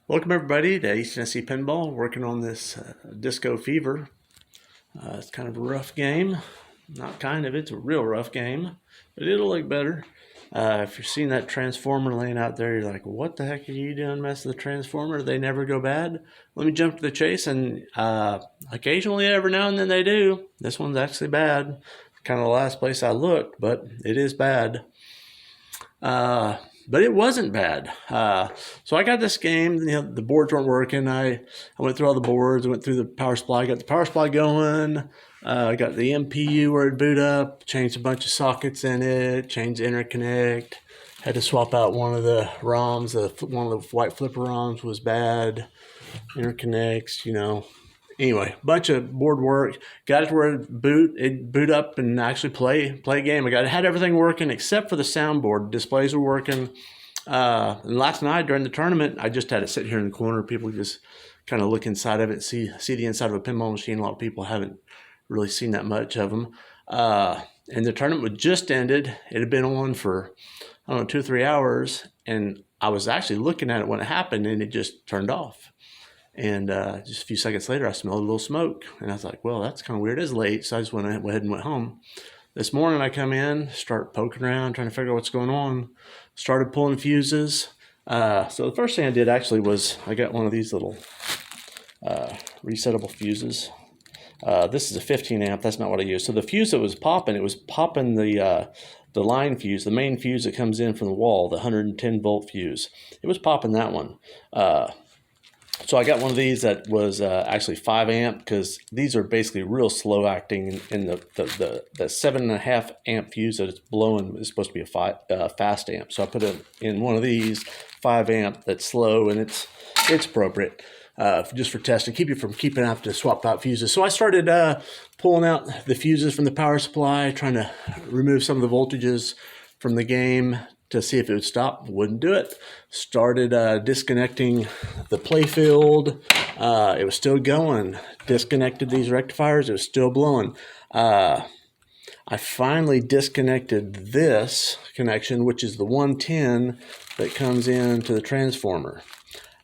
Welcome everybody to East Tennessee Pinball, working on this Disco Fever. It's kind of a rough game. Not kind of, it's a real rough game, but it'll look better. If you're seeing that transformer laying out there, you're like, what the heck are you doing messing with the transformer? They never go bad. Let me jump to the chase, and occasionally, every now and then they do. This one's actually bad. Kind of the last place I looked, but it is bad. But it wasn't bad. So I got this game. The boards weren't working. I went through all the boards. I went through the power supply. Got the power supply going. Got the MPU where it boot up. Changed a bunch of sockets in it. Changed the interconnect. Had to swap out one of the ROMs. One of the white flipper ROMs was bad. Interconnects, Anyway, bunch of board work. Got it to where it boot up and actually play a game. Had everything working except for the soundboard. Displays were working. And last night during the tournament, I just had it sit here in the corner. People just kind of look inside of it, see the inside of a pinball machine. A lot of people haven't really seen that much of them. And the tournament had just ended. It had been on for, 2 or 3 hours. And I was actually looking at it when it happened, and it just turned off. And just a few seconds later, I smelled a little smoke. And I was like, well, that's kind of weird. It's late, so I just went ahead and went home. This morning, I come in, start poking around, trying to figure out what's going on. Started pulling fuses. So the first thing I did actually was I got one of these little resettable fuses. This is a 15 amp. That's not what I used. So the fuse that was popping, it was popping the line fuse, the main fuse that comes in from the wall, the 110 volt fuse. It was popping that one. So I got one of these that was actually 5 amp, because these are basically real slow acting, and the 7.5 amp fuse that it's blowing is supposed to be a fast amp. So I put it in one of these 5 amp that's slow, and it's appropriate just for testing, keep you from keeping having to swap out fuses. So I started pulling out the fuses from the power supply, trying to remove some of the voltages from the game to see if it would stop. Wouldn't do it. Started disconnecting the playfield. It was still going. Disconnected these rectifiers. It was still blowing. I finally disconnected this connection, which is the 110 that comes into the transformer.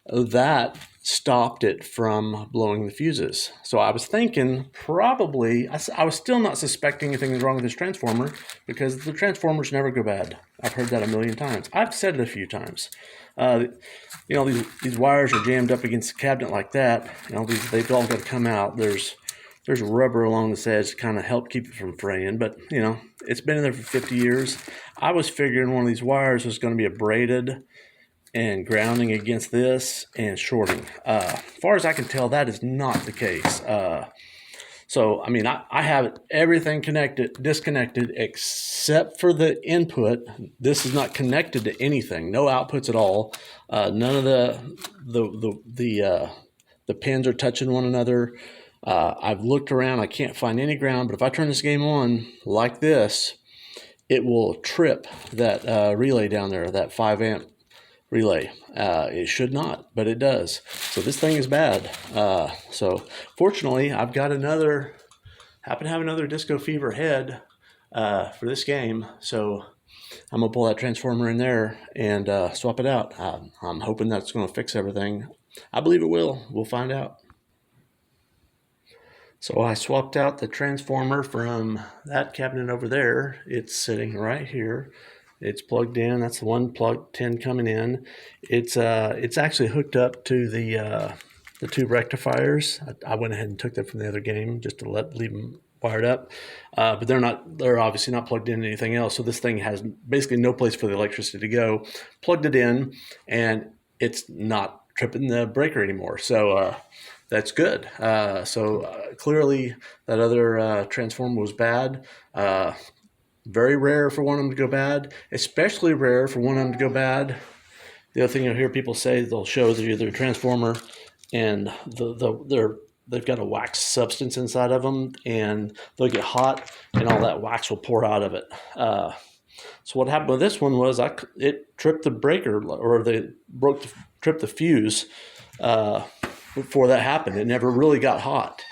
That stopped it from blowing the fuses. So I was thinking probably, I was still not suspecting anything was wrong with this transformer, because the transformers never go bad. I've heard that a million times. I've said it a few times. These wires are jammed up against the cabinet like that. They've all got to come out. There's rubber along this edge to kind of help keep it from fraying, but it's been in there for 50 years. I was figuring one of these wires was going to be abraded and grounding against this and shorting. As far as I can tell, that is not the case. So I have everything disconnected except for the input. This is not connected to anything. No outputs at all. None of the pins are touching one another. I've looked around. I can't find any ground. But if I turn this game on like this, it will trip that relay down there, that 5 amp relay. It should not, but it does. So this thing is bad. So fortunately, I've got happen to have another Disco Fever head for this game. So I'm gonna pull that transformer in there and swap it out. I'm hoping that's gonna fix everything. I believe it will. We'll find out. So I swapped out the transformer from that cabinet over there. It's sitting right here. It's plugged in. That's the one plug 10 coming in. It's actually hooked up to the 2 rectifiers. I went ahead and took them from the other game just to leave them wired up. But they're obviously not plugged in anything else. So this thing has basically no place for the electricity to go. Plugged it in, and it's not tripping the breaker anymore. So that's good. Clearly that other transformer was bad. Very rare for one of them to go bad, especially rare for one of them to go bad. The other thing you'll hear people say, they'll show either a transformer and they've got a wax substance inside of them, and they'll get hot and all that wax will pour out of it. So what happened with this one was it tripped the breaker, or they tripped the fuse before that happened. It never really got hot.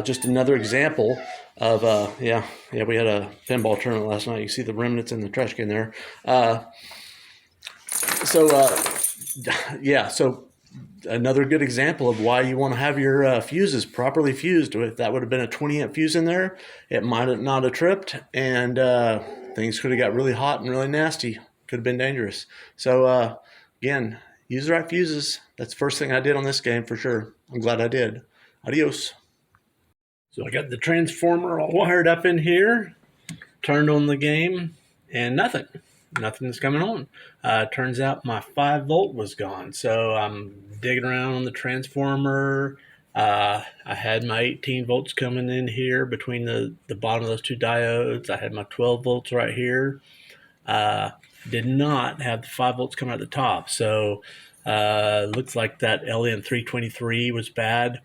Just another example of we had a pinball tournament last night. You see the remnants in the trash can there. So another good example of why you want to have your fuses properly fused. If that would have been a 20 amp fuse in there, it might have not have tripped, and things could have got really hot and really nasty. Could have been dangerous. So again, use the right fuses. That's the first thing I did on this game for sure. I'm glad I did. Adios. So I got the transformer all wired up in here, turned on the game, and nothing's coming on. Turns out my 5 volt was gone. So I'm digging around on the transformer. I had my 18 volts coming in here between the bottom of those 2 diodes. I had my 12 volts right here. Did not have the 5 volts coming out the top. So looks like that LM323 was bad.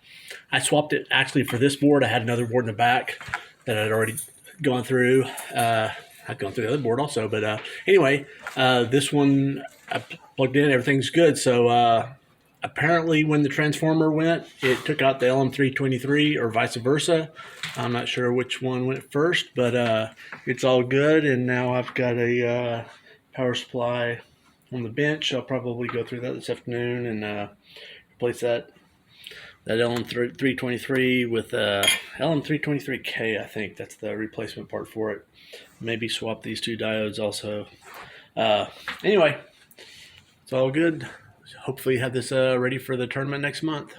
I swapped it actually for this board. I had another board in the back that I'd already gone through. I'd gone through the other board also, but anyway, this one I plugged in, everything's good. So apparently when the transformer went, it took out the LM323 or vice versa. I'm not sure which one went first, but it's all good. And now I've got a power supply on the bench. I'll probably go through that this afternoon and replace that LM323 with LM323K. I think that's the replacement part for it. Maybe swap these 2 diodes also. Anyway, it's all good. Hopefully have this ready for the tournament next month.